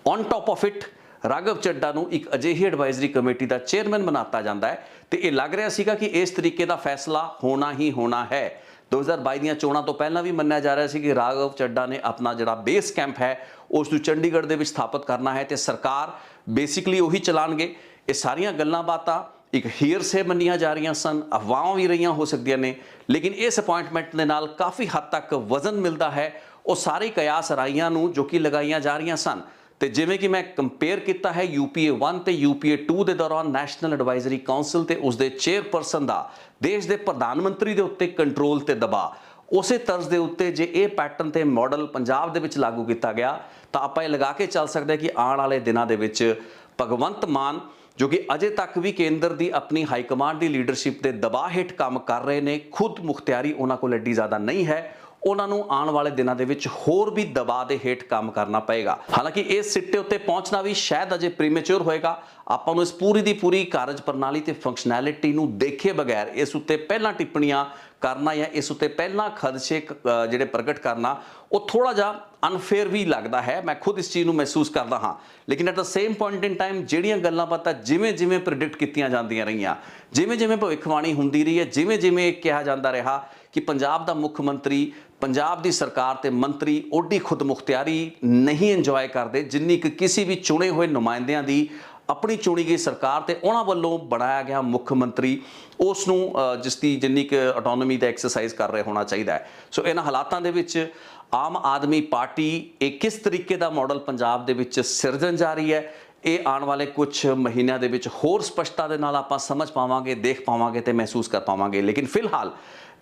On top of it Raghav Chadha ਨੂੰ ਇੱਕ ਅਜਿਹੀ ਐਡਵਾਈਜ਼ਰੀ ਕਮੇਟੀ ਦਾ ਚੇਅਰਮੈਨ ਬਣਾਤਾ ਜਾਂਦਾ ਹੈ ਤੇ ਇਹ ਲੱਗ ਰਿਹਾ ਸੀਗਾ ਕਿ ਇਸ ਤਰੀਕੇ ਦਾ ਫੈਸਲਾ ਹੋਣਾ ਹੀ ਹੋਣਾ ਹੈ। 2022 ਦੀਆਂ ਚੋਣਾਂ ਤੋਂ ਪਹਿਲਾਂ ਵੀ ਮੰਨਿਆ ਜਾ ਰਿਹਾ ਸੀ ਕਿ ਰਾਘਵ ਚੱਡਾ ਨੇ ਆਪਣਾ ਜਿਹੜਾ ਬੇਸ ਕੈਂਪ ਹੈ ਉਸ ਨੂੰ ਚੰਡੀਗੜ੍ਹ ਦੇ ਵਿੱਚ ਸਥਾਪਿਤ ਕਰਨਾ ਹੈ ਤੇ ਸਰਕਾਰ ਬੇਸਿਕਲੀ ਉਹੀ ਚਲਾਣਗੇ। ਇਹ ਸਾਰੀਆਂ ਗੱਲਾਂ ਬਾਤਾਂ ਇੱਕ ਹੀਅਰਸੇ ਮੰਨੀਆਂ ਜਾ ਰਹੀਆਂ ਸਨ, ਅਫਵਾਹਾਂ ਵੀ ਰਹੀਆਂ ਹੋ ਸਕਦੀਆਂ ਨੇ, ਲੇਕਿਨ ਇਸ ਅਪਾਇੰਟਮੈਂਟ ਦੇ ਨਾਲ ਕਾਫੀ ਹੱਦ ਤੱਕ ਵਜ਼ਨ ਮਿਲਦਾ ਹੈ ਉਹ ਸਾਰੀ ਕਿਆਸ ਰਾਈਆਂ ਨੂੰ ਜੋ ਕਿ ਲਗਾਈਆਂ ਜਾ ਰਹੀਆਂ ਸਨ। ਤੇ ਜਿਵੇਂ ਕਿ ਮੈਂ ਕੰਪੇਅਰ ਕੀਤਾ ਹੈ UPA 1 ਤੇ UPA 2 ਦੇ ਦੌਰਾਨ ਨੈਸ਼ਨਲ ਐਡਵਾਈਜ਼ਰੀ ਕਾਉਂਸਲ ਤੇ ਉਸਦੇ ਚੇਅਰਪਰਸਨ ਦਾ ਦੇਸ਼ ਦੇ ਪ੍ਰਧਾਨ ਮੰਤਰੀ ਦੇ ਉੱਤੇ ਕੰਟਰੋਲ ਤੇ ਦਬਾਅ, ਉਸੇ ਤਰਜ਼ ਦੇ ਉੱਤੇ ਜੇ ਇਹ ਪੈਟਰਨ ਤੇ ਮਾਡਲ ਪੰਜਾਬ ਦੇ ਵਿੱਚ ਲਾਗੂ ਕੀਤਾ ਗਿਆ ਤਾਂ ਆਪਾਂ ਇਹ ਲਗਾ ਕੇ ਚੱਲ ਸਕਦੇ ਕਿ ਆਉਣ ਵਾਲੇ ਦਿਨਾਂ ਦੇ ਵਿੱਚ ਭਗਵੰਤ ਮਾਨ ਜੋ ਕਿ ਅਜੇ ਤੱਕ ਵੀ ਕੇਂਦਰ ਦੀ ਆਪਣੀ ਹਾਈ ਕਮਾਂਡ ਦੀ ਲੀਡਰਸ਼ਿਪ ਦੇ ਦਬਾਅ ਹੇਠ ਕੰਮ ਕਰ ਰਹੇ ਨੇ, ਖੁਦ ਮੁਖਤਿਆਰੀ ਉਹਨਾਂ ਕੋਲ ਐਡੀ ਜ਼ਿਆਦਾ ਨਹੀਂ ਹੈ, ਉਹਨਾਂ ਨੂੰ ਆਉਣ ਵਾਲੇ ਦਿਨਾਂ ਦੇ ਵਿੱਚ ਹੋਰ ਵੀ ਦਬਾਅ ਦੇ ਹੇਠ ਕੰਮ ਕਰਨਾ ਪਏਗਾ। ਹਾਲਾਂਕਿ ਇਸ ਸਿੱਟੇ ਉੱਤੇ ਪਹੁੰਚਣਾ ਵੀ ਸ਼ਾਇਦ ਅਜੇ ਪ੍ਰੀਮੈਚੁਰ ਹੋਏਗਾ। ਆਪਾਂ ਨੂੰ ਇਸ ਪੂਰੀ ਦੀ ਪੂਰੀ ਕਾਰਜ ਪ੍ਰਣਾਲੀ ਤੇ ਫੰਕਸ਼ਨੈਲਿਟੀ ਨੂੰ ਦੇਖੇ ਬਗੈਰ ਇਸ ਉੱਤੇ ਪਹਿਲਾਂ ਟਿੱਪਣੀਆਂ ਕਰਨਾ ਜਾਂ ਇਸ ਉੱਤੇ ਪਹਿਲਾਂ ਖਦਸ਼ੇ ਜਿਹੜੇ ਪ੍ਰਗਟ ਕਰਨਾ ਉਹ ਥੋੜਾ ਜਿਹਾ ਅਨਫੇਅਰ ਵੀ ਲੱਗਦਾ ਹੈ। ਮੈਂ ਖੁਦ ਇਸ ਚੀਜ਼ ਨੂੰ ਮਹਿਸੂਸ ਕਰਦਾ ਹਾਂ, ਲੇਕਿਨ at the same point in time ਜਿਹੜੀਆਂ ਗੱਲਾਂ ਬਾਤਾਂ ਜਿਵੇਂ ਪ੍ਰੈਡਿਕਟ ਕੀਤੀਆਂ ਜਾਂਦੀਆਂ ਰਹੀਆਂ, ਜਿਵੇਂ ਭਵਿੱਖਬਾਣੀ ਹੁੰਦੀ ਰਹੀ ਹੈ, ਜਿਵੇਂ ਕਿਹਾ ਜਾਂਦਾ ਰਿਹਾ ਕਿ ਪੰਜਾਬ ਦਾ ਮੁੱਖ ਮੰਤਰੀ, ਪੰਜਾਬ ਦੀ ਸਰਕਾਰ ਤੇ ਮੰਤਰੀ ਓਡੀ ਖੁਦ ਮੁਖਤਿਆਰੀ ਨਹੀਂ ਇੰਜੋਏ ਕਰਦੇ ਜਿੰਨੀ ਕਿ ਕਿਸੇ ਵੀ ਚੁਣੇ ਹੋਏ ਨੁਮਾਇੰਦਿਆਂ ਦੀ ਆਪਣੀ ਚੁਣੀ ਗਈ ਸਰਕਾਰ ਤੇ ਉਹਨਾਂ ਵੱਲੋਂ ਬਣਾਇਆ ਗਿਆ ਮੁੱਖ ਮੰਤਰੀ ਉਸ ਨੂੰ ਜਿਸ ਦੀ ਜਿੰਨੀ ਕਿ ਆਟੋਨੋਮੀ ਦਾ ਐਕਸਰਸਾਈਜ਼ ਕਰ ਰਿਹਾ ਹੋਣਾ ਚਾਹੀਦਾ ਹੈ। ਸੋ ਇਹਨਾਂ ਹਾਲਾਤਾਂ ਦੇ ਵਿੱਚ ਆਮ ਆਦਮੀ ਪਾਰਟੀ ਇਹ ਕਿਸ ਤਰੀਕੇ ਦਾ ਮਾਡਲ ਪੰਜਾਬ ਦੇ ਵਿੱਚ ਸਿਰਜਣ ਜਾ ਰਹੀ ਹੈ, ਇਹ ਆਉਣ ਵਾਲੇ ਕੁਝ ਮਹੀਨਿਆਂ ਦੇ ਵਿੱਚ ਹੋਰ ਸਪਸ਼ਟਤਾ ਦੇ ਨਾਲ ਆਪਾਂ ਸਮਝ ਪਾਵਾਂਗੇ, ਦੇਖ ਪਾਵਾਂਗੇ ਤੇ ਮਹਿਸੂਸ ਕਰ ਪਾਵਾਂਗੇ। ਲੇਕਿਨ ਫਿਲਹਾਲ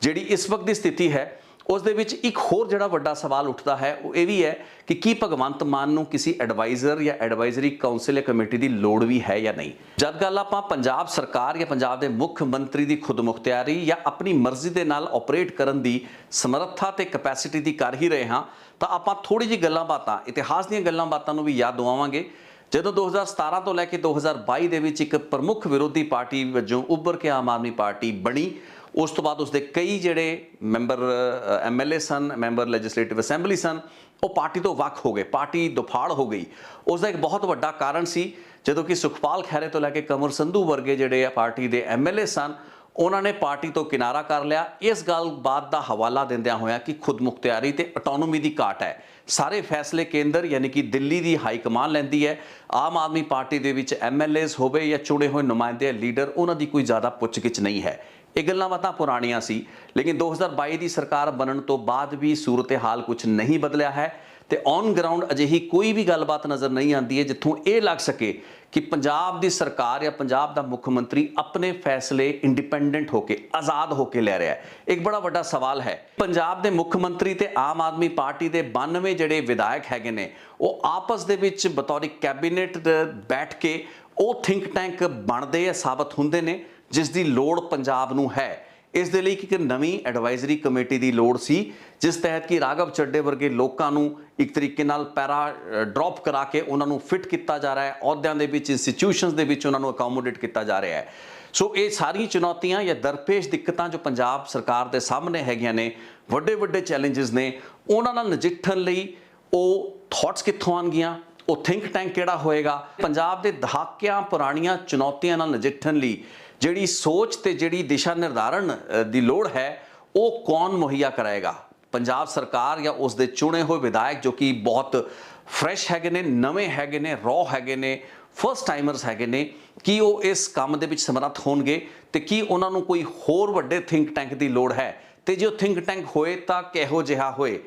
ਜਿਹੜੀ ਇਸ ਵਕਤ ਦੀ ਸਥਿਤੀ ਹੈ ਉਸ ਦੇ ਵਿੱਚ ਇੱਕ ਹੋਰ ਜਿਹੜਾ ਵੱਡਾ ਸਵਾਲ ਉੱਠਦਾ ਹੈ ਉਹ ਇਹ ਵੀ ਹੈ ਕਿ ਕੀ ਭਗਵੰਤ ਮਾਨ ਨੂੰ ਕਿਸੇ ਐਡਵਾਈਜ਼ਰ ਜਾਂ ਐਡਵਾਈਜ਼ਰੀ ਕਾਉਂਸਲ ਜਾਂ ਕਮੇਟੀ ਦੀ ਲੋੜ ਵੀ ਹੈ ਜਾਂ ਨਹੀਂ। ਜਦ ਗੱਲ ਆਪਾਂ ਪੰਜਾਬ ਸਰਕਾਰ ਜਾਂ ਪੰਜਾਬ ਦੇ ਮੁੱਖ ਮੰਤਰੀ ਦੀ ਖੁਦਮੁਖਤਿਆਰੀ ਜਾਂ ਆਪਣੀ ਮਰਜ਼ੀ ਦੇ ਨਾਲ ਆਪਰੇਟ ਕਰਨ ਦੀ ਸਮਰੱਥਾ ਤੇ ਕੈਪੈਸਿਟੀ ਦੀ ਕਰ ਹੀ ਰਹੇ ਹਾਂ, ਤਾਂ ਆਪਾਂ ਥੋੜੀ ਜਿਹੀ ਗੱਲਾਂ ਬਾਤਾਂ, ਇਤਿਹਾਸ ਦੀਆਂ ਗੱਲਾਂ ਬਾਤਾਂ ਨੂੰ ਵੀ ਯਾਦ ਦਿਵਾਵਾਂਗੇ। ਜਦੋਂ 2017 ਤੋਂ ਲੈ ਕੇ 2022 ਦੇ ਵਿੱਚ ਇੱਕ ਪ੍ਰਮੁੱਖ ਵਿਰੋਧੀ ਪਾਰਟੀ ਵਜੋਂ ਉੱਭਰ ਕੇ ਆਮ ਆਦਮੀ ਪਾਰਟੀ ਬਣੀ, ਉਸ ਤੋਂ ਬਾਅਦ ਉਸਦੇ ਕਈ ਜਿਹੜੇ ਮੈਂਬਰ MLA ਸਨ, ਮੈਂਬਰ ਲੈਜਿਸਲੇਟਿਵ ਅਸੈਂਬਲੀ ਸਨ, ਉਹ ਪਾਰਟੀ ਤੋਂ ਵੱਖ ਹੋ ਗਏ, ਪਾਰਟੀ ਦੁਫਾੜ ਹੋ ਗਈ। ਉਸ ਦਾ ਇੱਕ ਬਹੁਤ ਵੱਡਾ ਕਾਰਨ ਸੀ ਜਦੋਂ ਕਿ ਸੁਖਪਾਲ ਖਹਿਰੇ ਤੋਂ ਲੈ ਕੇ ਕੰਵਰ ਸੰਧੂ ਵਰਗੇ ਜਿਹੜੇ ਪਾਰਟੀ ਦੇ MLA ਸਨ, ਉਹਨਾਂ ਨੇ ਪਾਰਟੀ ਤੋਂ ਕਿਨਾਰਾ ਕਰ ਲਿਆ। ਇਸ ਗੱਲਬਾਤ ਦਾ ਹਵਾਲਾ ਦਿੰਦਿਆਂ ਹੋਇਆ ਕਿ ਖੁਦਮੁਖਤਿਆਰੀ ਤੇ ਆਟੋਨੋਮੀ ਦੀ ਘਾਟ ਹੈ, ਸਾਰੇ ਫੈਸਲੇ ਕੇਂਦਰ ਯਾਨੀ ਕਿ ਦਿੱਲੀ ਦੀ ਹਾਈ ਕਮਾਨ ਲੈਂਦੀ ਹੈ। ਆਮ ਆਦਮੀ ਪਾਰਟੀ ਦੇ ਵਿੱਚ MLAs ਹੋਵੇ ਜਾਂ ਚੁਣੇ ਹੋਏ ਨੁਮਾਇੰਦੇ ਲੀਡਰ, ਉਹਨਾਂ ਦੀ ਕੋਈ ਜ਼ਿਆਦਾ ਪੁੱਛਗਿੱਛ ਨਹੀਂ ਹੈ। ਇਹ ਗੱਲਾਂ ਬਾਤਾਂ ਪੁਰਾਣੀਆਂ ਸੀ, ਲੇਕਿਨ 2022 ਦੀ ਸਰਕਾਰ ਬਣਨ ਤੋਂ ਬਾਅਦ ਵੀ ਸੂਰਤ-ਏ-ਹਾਲ ਕੁਝ ਨਹੀਂ ਬਦਲਿਆ ਹੈ ਤੇ ਔਨ ਗਰਾਊਂਡ ਅਜਿਹੀ ਕੋਈ ਵੀ ਗੱਲਬਾਤ ਨਜ਼ਰ ਨਹੀਂ ਆਉਂਦੀ ਹੈ ਜਿੱਥੋਂ ਇਹ ਲੱਗ ਸਕੇ ਕਿ ਪੰਜਾਬ ਦੀ ਸਰਕਾਰ ਜਾਂ ਪੰਜਾਬ ਦਾ ਮੁੱਖ ਮੰਤਰੀ ਆਪਣੇ ਫੈਸਲੇ ਇੰਡੀਪੈਂਡੈਂਟ ਹੋ ਕੇ, ਆਜ਼ਾਦ ਹੋ ਕੇ ਲੈ ਰਿਹਾ ਹੈ। ਇੱਕ ਬੜਾ ਵੱਡਾ ਸਵਾਲ ਹੈ, ਪੰਜਾਬ ਦੇ ਮੁੱਖ ਮੰਤਰੀ ਤੇ ਆਮ ਆਦਮੀ ਪਾਰਟੀ ਦੇ 92 ਜਿਹੜੇ ਵਿਧਾਇਕ ਹੈਗੇ ਨੇ, ਉਹ ਆਪਸ ਦੇ ਵਿੱਚ ਬਤੌਰ ਕੈਬਨਿਟ ਬੈਠ ਕੇ ਉਹ ਥਿੰਕ ਟੈਂਕ ਬਣਦੇ ਆ, ਸਾਬਤ ਹੁੰਦੇ ਨੇ, ਜਿਸ ਦੀ ਲੋੜ ਪੰਜਾਬ ਨੂੰ ਹੈ। ਇਸ ਦੇ ਲਈ ਇੱਕ ਨਵੀਂ ਐਡਵਾਈਜ਼ਰੀ ਕਮੇਟੀ ਦੀ ਲੋੜ ਸੀ, ਜਿਸ ਤਹਿਤ ਕਿ ਰਾਘਵ ਚੱਡੇ ਵਰਗੇ ਲੋਕਾਂ ਨੂੰ ਇੱਕ ਤਰੀਕੇ ਨਾਲ ਪੈਰਾ ਡ੍ਰੌਪ ਕਰਾ ਕੇ ਉਹਨਾਂ ਨੂੰ ਫਿੱਟ ਕੀਤਾ ਜਾ ਰਿਹਾ ਹੈ, ਅਹੁਦਿਆਂ ਦੇ ਵਿੱਚ, ਇੰਸਟੀਟਿਊਸ਼ਨਸ ਦੇ ਵਿੱਚ ਉਹਨਾਂ ਨੂੰ ਅਕੋਮੋਡੇਟ ਕੀਤਾ ਜਾ ਰਿਹਾ ਹੈ। ਸੋ ਇਹ ਸਾਰੀਆਂ ਚੁਣੌਤੀਆਂ ਜਾਂ ਦਰਪੇਸ਼ ਦਿੱਕਤਾਂ ਜੋ ਪੰਜਾਬ ਸਰਕਾਰ ਦੇ ਸਾਹਮਣੇ ਹੈਗੀਆਂ ਨੇ, ਵੱਡੇ ਵੱਡੇ ਚੈਲੰਜਸ ਨੇ, ਉਹਨਾਂ ਨਾਲ ਨਜਿੱਠਣ ਲਈ ਉਹ ਥਾਟਸ ਕਿੱਥੋਂ ਆਉਣਗੀਆਂ, ਉਹ ਥਿੰਕ ਟੈਂਕ ਕਿਹੜਾ ਹੋਏਗਾ, ਪੰਜਾਬ ਦੇ ਦਹਾਕਿਆਂ ਪੁਰਾਣੀਆਂ ਚੁਣੌਤੀਆਂ ਨਾਲ ਨਜਿੱਠਣ ਲਈ ਜਿਹੜੀ ਸੋਚ ਤੇ ਜਿਹੜੀ ਦਿਸ਼ਾ ਨਿਰਧਾਰਨ ਦੀ ਲੋੜ ਹੈ, ਉਹ ਕੌਣ ਮੁਹੱਈਆ ਕਰਾਏਗਾ? ਪੰਜਾਬ ਸਰਕਾਰ ਜਾਂ ਉਸ ਦੇ ਚੁਣੇ ਹੋਏ ਵਿਧਾਇਕ ਜੋ ਕਿ ਬਹੁਤ ਫਰੈਸ਼ ਹੈਗੇ ਨੇ, ਨਵੇਂ ਹੈਗੇ ਨੇ, ਰॉ ਹੈਗੇ ਨੇ, ਫਸਟ ਟਾਈਮਰਸ ਹੈਗੇ ਨੇ, ਕੀ ਉਹ ਇਸ ਕੰਮ ਦੇ ਵਿੱਚ ਸਮਰੱਥ ਹੋਣਗੇ ਤੇ ਕੀ ਉਹਨਾਂ ਨੂੰ ਕੋਈ ਹੋਰ ਵੱਡੇ ਥਿੰਕ ਟੈਂਕ ਦੀ ਲੋੜ ਹੈ? ਤੇ ਜੇ ਉਹ ਥਿੰਕ ਟੈਂਕ ਹੋਏ ਤਾਂ ਕਿਹੋ ਜਿਹਾ ਹੋਏ?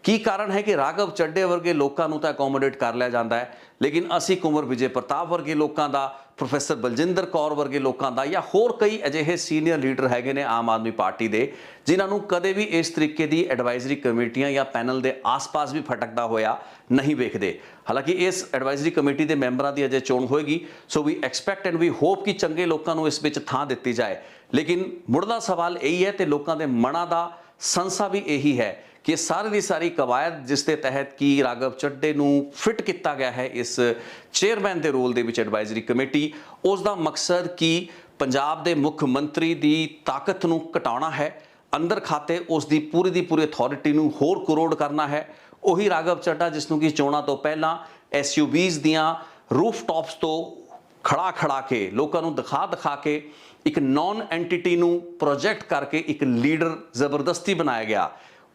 ਕੀ ਕਾਰਨ ਹੈ ਕਿ ਰਾਘਵ ਚੱਡੇ ਵਰਗੇ ਲੋਕਾਂ ਨੂੰ ਤਾਂ ਅਕੋਮੋਡੇਟ ਕਰ ਲਿਆ ਜਾਂਦਾ ਹੈ, ਲੇਕਿਨ ਅਸੀਂ ਕੁੰਵਰ ਵਿਜੇ ਪ੍ਰਤਾਪ ਵਰਗੇ ਲੋਕਾਂ ਦਾ, ਪ੍ਰੋਫੈਸਰ ਬਲਜਿੰਦਰ ਕੌਰ ਵਰਗੇ ਲੋਕਾਂ ਦਾ ਜਾਂ ਹੋਰ ਕਈ ਅਜਿਹੇ ਸੀਨੀਅਰ ਲੀਡਰ ਹੈਗੇ ਨੇ ਆਮ ਆਦਮੀ ਪਾਰਟੀ ਦੇ, ਜਿਨ੍ਹਾਂ ਨੂੰ ਕਦੇ ਵੀ ਇਸ ਤਰੀਕੇ ਦੀ ਐਡਵਾਈਜ਼ਰੀ ਕਮੇਟੀਆਂ ਜਾਂ ਪੈਨਲ ਦੇ ਆਸ-ਪਾਸ ਵੀ ਭਟਕਦਾ ਹੋਇਆ ਨਹੀਂ ਵੇਖਦੇ। ਹਾਲਾਂਕਿ ਇਸ ਐਡਵਾਈਜ਼ਰੀ ਕਮੇਟੀ ਦੇ ਮੈਂਬਰਾਂ ਦੀ ਅਜੇ ਚੋਣ ਹੋਏਗੀ, ਸੋ ਵੀ ਐਕਸਪੈਕਟ ਐਂਡ ਵੀ ਹੋਪ ਕਿ ਚੰਗੇ ਲੋਕਾਂ ਨੂੰ ਇਸ ਵਿੱਚ ਥਾਂ ਦਿੱਤੀ ਜਾਏ। ਲੇਕਿਨ ਮੁੱਢਲਾ ਸਵਾਲ ਇਹੀ ਹੈ ਤੇ ਲੋਕਾਂ ਦੇ ਮਨਾਂ ਦਾ ਸੰਸਾ ਵੀ ਇਹੀ ਹੈ ਕਿ ਸਾਰੀ ਦੀ ਸਾਰੀ ਕਵਾਇਦ ਜਿਸ ਦੇ ਤਹਿਤ ਕਿ ਰਾਘਵ ਚੱਡੇ ਨੂੰ ਫਿੱਟ ਕੀਤਾ ਗਿਆ ਹੈ ਇਸ ਚੇਅਰਮੈਨ ਦੇ ਰੋਲ ਦੇ ਵਿੱਚ ਐਡਵਾਈਜ਼ਰੀ ਕਮੇਟੀ, ਉਸ ਦਾ ਮਕਸਦ ਕਿ ਪੰਜਾਬ ਦੇ ਮੁੱਖ ਮੰਤਰੀ ਦੀ ਤਾਕਤ ਨੂੰ ਘਟਾਉਣਾ ਹੈ, ਅੰਦਰ ਖਾਤੇ ਉਸ ਦੀ ਪੂਰੀ ਅਥਾਰਟੀ ਨੂੰ ਹੋਰ ਕਰੋੜ ਕਰਨਾ ਹੈ। ਉਹੀ ਰਾਘਵ ਚੱਡਾ ਜਿਸ ਨੂੰ ਕਿ ਚੋਣਾਂ ਤੋਂ ਪਹਿਲਾਂ SUVs ਦੀਆਂ ਰੂਫਟਾਪਸ ਤੋਂ ਖੜਾ ਕੇ ਲੋਕਾਂ ਨੂੰ ਦਿਖਾ ਕੇ ਇੱਕ ਨੌਨ ਐਂਟੀਟੀ ਨੂੰ ਪ੍ਰੋਜੈਕਟ ਕਰਕੇ ਇੱਕ ਲੀਡਰ ਜ਼ਬਰਦਸਤੀ ਬਣਾਇਆ ਗਿਆ।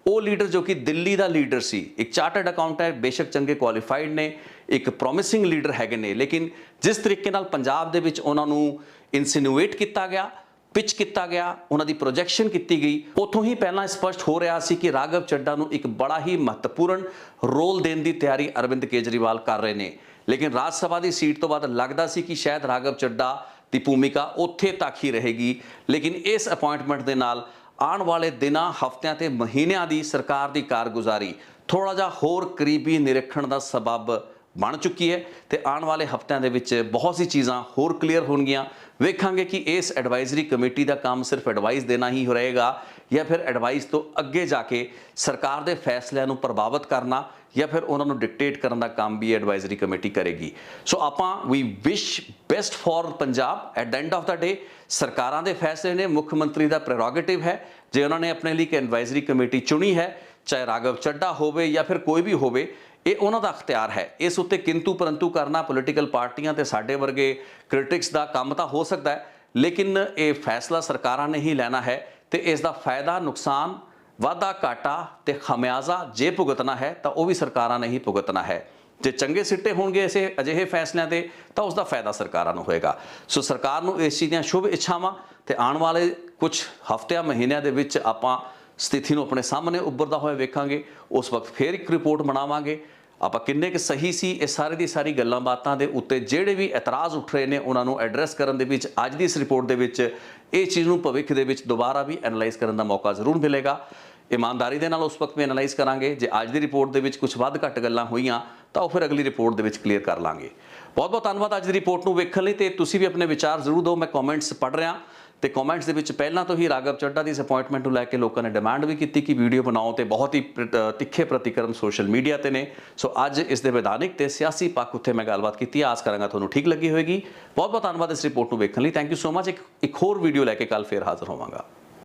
ਉਹ ਲੀਡਰ ਜੋ ਕਿ ਦਿੱਲੀ ਦਾ ਲੀਡਰ ਸੀ, ਇੱਕ ਚਾਰਟਰਡ ਅਕਾਊਂਟੈਂਟ ਹੈ, ਬੇਸ਼ੱਕ ਚੰਗੇ ਕੁਆਲੀਫਾਈਡ ਨੇ, ਇੱਕ ਪ੍ਰੋਮਿਸਿੰਗ ਲੀਡਰ ਹੈਗੇ ਨੇ, ਲੇਕਿਨ ਜਿਸ ਤਰੀਕੇ ਨਾਲ ਪੰਜਾਬ ਦੇ ਵਿੱਚ ਉਹਨਾਂ ਨੂੰ ਇਨਸੀਨੂਏਟ ਕੀਤਾ ਗਿਆ, ਪਿਚ ਕੀਤਾ ਗਿਆ, ਉਹਨਾਂ ਦੀ ਪ੍ਰੋਜੈਕਸ਼ਨ ਕੀਤੀ ਗਈ, ਉੱਥੋਂ ਹੀ ਪਹਿਲਾਂ ਸਪਸ਼ਟ ਹੋ ਰਿਹਾ ਸੀ ਕਿ ਰਾਘਵ ਚੱਡਾ ਨੂੰ ਇੱਕ ਬੜਾ ਹੀ ਮਹੱਤਵਪੂਰਨ ਰੋਲ ਦੇਣ ਦੀ ਤਿਆਰੀ ਅਰਵਿੰਦ ਕੇਜਰੀਵਾਲ ਕਰ ਰਹੇ ਨੇ। ਲੇਕਿਨ ਰਾਜ ਸਭਾ ਦੀ ਸੀਟ ਤੋਂ ਬਾਅਦ ਲੱਗਦਾ ਸੀ ਕਿ ਸ਼ਾਇਦ ਰਾਘਵ ਚੱਡਾ ਦੀ ਭੂਮਿਕਾ ਉੱਥੇ ਤੱਕ ਹੀ ਰਹੇਗੀ, ਲੇਕਿਨ ਇਸ ਅਪਾਇੰਟਮੈਂਟ ਦੇ ਨਾਲ ਆਉਣ ਵਾਲੇ ਦਿਨਾਂ, ਹਫ਼ਤਿਆਂ ਤੇ ਮਹੀਨਿਆਂ ਦੀ ਸਰਕਾਰ ਦੀ ਕਾਰਗੁਜ਼ਾਰੀ ਥੋੜਾ ਜਿਹਾ ਹੋਰ ਕਰੀਬੀ ਨਿਰੀਖਣ ਦਾ ਸਬਬ ਬਣ ਚੁੱਕੀ ਹੈ ਤੇ ਆਉਣ ਵਾਲੇ ਹਫ਼ਤਿਆਂ ਦੇ ਵਿੱਚ ਬਹੁਤ ਸੀ ਚੀਜ਼ਾਂ ਹੋਰ ਕਲੀਅਰ ਹੋਣਗੀਆਂ। ਵੇਖਾਂਗੇ ਕਿ ਇਸ ਐਡਵਾਈਜ਼ਰੀ ਕਮੇਟੀ ਦਾ ਕੰਮ ਸਿਰਫ ਐਡਵਾਈਸ ਦੇਣਾ ਹੀ ਰਹੇਗਾ ਜਾਂ ਫਿਰ ਐਡਵਾਈਸ ਤੋਂ ਅੱਗੇ ਜਾ ਕੇ ਸਰਕਾਰ ਦੇ ਫੈਸਲਿਆਂ ਨੂੰ ਪ੍ਰਭਾਵਿਤ ਕਰਨਾ ਜਾਂ ਫਿਰ ਉਹਨਾਂ ਨੂੰ ਡਿਕਟੇਟ ਕਰਨ ਦਾ ਕੰਮ ਵੀ ਐਡਵਾਈਜ਼ਰੀ ਕਮੇਟੀ ਕਰੇਗੀ। ਸੋ ਆਪਾਂ ਵੀ wish best for Punjab. At the end of the day ਸਰਕਾਰਾਂ ਦੇ ਫੈਸਲੇ ਨੇ, ਮੁੱਖ ਮੰਤਰੀ ਦਾ ਪ੍ਰੈਰੋਗੇਟਿਵ ਹੈ। ਜੇ ਉਹਨਾਂ ਨੇ ਆਪਣੇ ਲਈ ਇੱਕ ਐਡਵਾਈਜ਼ਰੀ ਕਮੇਟੀ ਚੁਣੀ ਹੈ, ਚਾਹੇ ਰਾਘਵ ਚੱਡਾ ਹੋਵੇ ਜਾਂ ਫਿਰ ਕੋਈ ਵੀ ਹੋਵੇ, ਇਹ ਉਹਨਾਂ ਦਾ ਅਖਤਿਆਰ ਹੈ। ਇਸ ਉੱਤੇ ਕਿੰਤੂ ਪਰੰਤੂ ਕਰਨਾ ਪੋਲੀਟੀਕਲ ਪਾਰਟੀਆਂ ਤੇ ਸਾਡੇ ਵਰਗੇ ਕ੍ਰਿਟਿਕਸ ਦਾ ਕੰਮ ਤਾਂ ਹੋ ਸਕਦਾ ਹੈ, ਲੇਕਿਨ ਇਹ ਫੈਸਲਾ ਸਰਕਾਰਾਂ ਨੇ ਹੀ ਲੈਣਾ ਹੈ ਤੇ ਇਸ ਦਾ ਫਾਇਦਾ, ਨੁਕਸਾਨ, ਵਾਧਾ ਘਾਟਾ ਤੇ ਖਮਿਆਜ਼ਾ ਜੇ ਭੁਗਤਣਾ ਹੈ ਤਾਂ ਉਹ ਵੀ ਸਰਕਾਰਾਂ ਨੇ ਹੀ ਭੁਗਤਣਾ ਹੈ। ਜੇ ਚੰਗੇ ਸਿੱਟੇ ਹੋਣਗੇ ਇਸੇ ਅਜਿਹੇ ਫੈਸਲਿਆਂ ਦੇ ਤਾਂ ਉਸ ਦਾ ਫਾਇਦਾ ਸਰਕਾਰਾਂ ਨੂੰ ਹੋਏਗਾ। ਸੋ ਸਰਕਾਰ ਨੂੰ ਇਸ ਚੀਜ਼ ਦੀਆਂ ਸ਼ੁਭ ਇੱਛਾਵਾਂ ਤੇ ਆਉਣ ਵਾਲੇ ਕੁਝ ਹਫ਼ਤਿਆਂ, ਮਹੀਨਿਆਂ ਦੇ ਵਿੱਚ ਆਪਾਂ ਸਥਿਤੀ ਨੂੰ ਆਪਣੇ ਸਾਹਮਣੇ ਉੱਭਰਦਾ ਹੋਇਆ ਵੇਖਾਂਗੇ। ਉਸ ਵਕਤ ਫੇਰ ਇੱਕ ਰਿਪੋਰਟ ਬਣਾਵਾਂਗੇ। ਆਪਾਂ ਕਿੰਨੇ ਕੁ ਸਹੀ ਸੀ ਇਹ ਸਾਰੇ ਦੀ ਸਾਰੀ ਗੱਲਾਂ ਬਾਤਾਂ ਦੇ ਉੱਤੇ ਜਿਹੜੇ ਵੀ ਇਤਰਾਜ਼ ਉੱਠ ਰਹੇ ਨੇ ਉਹਨਾਂ ਨੂੰ ਐਡਰੈਸ ਕਰਨ ਦੇ ਵਿੱਚ ਅੱਜ ਦੀ ਇਸ ਰਿਪੋਰਟ ਦੇ ਵਿੱਚ ਇਹ ਚੀਜ਼ ਨੂੰ ਭਵਿੱਖ ਦੇ ਵਿੱਚ ਦੁਬਾਰਾ ਵੀ ਐਨਾਲਾਈਜ਼ ਕਰਨ ਦਾ ਮੌਕਾ ਜ਼ਰੂਰ ਮਿਲੇਗਾ। ਇਮਾਨਦਾਰੀ ਦੇ ਨਾਲ ਉਸ ਵਕਤ ਵੀ ਐਨਾਲਾਈਜ਼ ਕਰਾਂਗੇ। ਜੇ ਅੱਜ ਦੀ ਰਿਪੋਰਟ ਦੇ ਵਿੱਚ ਕੁਝ ਵੱਧ ਘੱਟ ਗੱਲਾਂ ਹੋਈਆਂ ਤਾਂ ਉਹ ਫਿਰ ਅਗਲੀ ਰਿਪੋਰਟ ਦੇ ਵਿੱਚ ਕਲੀਅਰ ਕਰ ਲਾਂਗੇ। ਬਹੁਤ ਬਹੁਤ ਧੰਨਵਾਦ ਅੱਜ ਦੀ ਰਿਪੋਰਟ ਨੂੰ ਵੇਖਣ ਲਈ, ਤੇ ਤੁਸੀਂ ਵੀ ਆਪਣੇ ਵਿਚਾਰ ਜ਼ਰੂਰ ਦਿਓ। ਮੈਂ ਕਮੈਂਟਸ ਪੜ੍ਹ ਰਿਹਾ ਤੇ ਕਮੈਂਟਸ ਦੇ ਵਿੱਚ ਪਹਿਲਾਂ ਤੋਂ ਹੀ ਰਾਘਵ ਚੱਡਾ ਦੀ ਇਸ ਅਪਾਇੰਟਮੈਂਟ ਨੂੰ ਲੈ ਕੇ ਲੋਕਾਂ ਨੇ ਡਿਮਾਂਡ ਵੀ ਕੀਤੀ ਕਿ ਵੀਡੀਓ ਬਣਾਓ, ਤੇ ਬਹੁਤ ਹੀ ਤਿੱਖੇ ਪ੍ਰਤੀਕਰਮ ਸੋਸ਼ਲ ਮੀਡੀਆ ਤੇ ਨੇ। ਸੋ ਅੱਜ ਇਸ ਦੇ ਵਿਧਾਨਿਕ ਤੇ ਸਿਆਸੀ ਪੱਖ ਉੱਤੇ ਮੈਂ ਗੱਲਬਾਤ ਕੀਤੀ। ਆਸ ਕਰਾਂਗਾ ਤੁਹਾਨੂੰ ਠੀਕ ਲੱਗੀ ਹੋਵੇਗੀ। ਬਹੁਤ ਬਹੁਤ ਧੰਨਵਾਦ ਇਸ ਰਿਪੋਰਟ ਨੂੰ ਵੇਖਣ ਲਈ। Thank you so much. ਇੱਕ ਹੋਰ ਵੀਡੀਓ ਲੈ ਕੇ ਕੱਲ ਫੇਰ ਹਾਜ਼ਰ ਹੋਵਾਂਗਾ।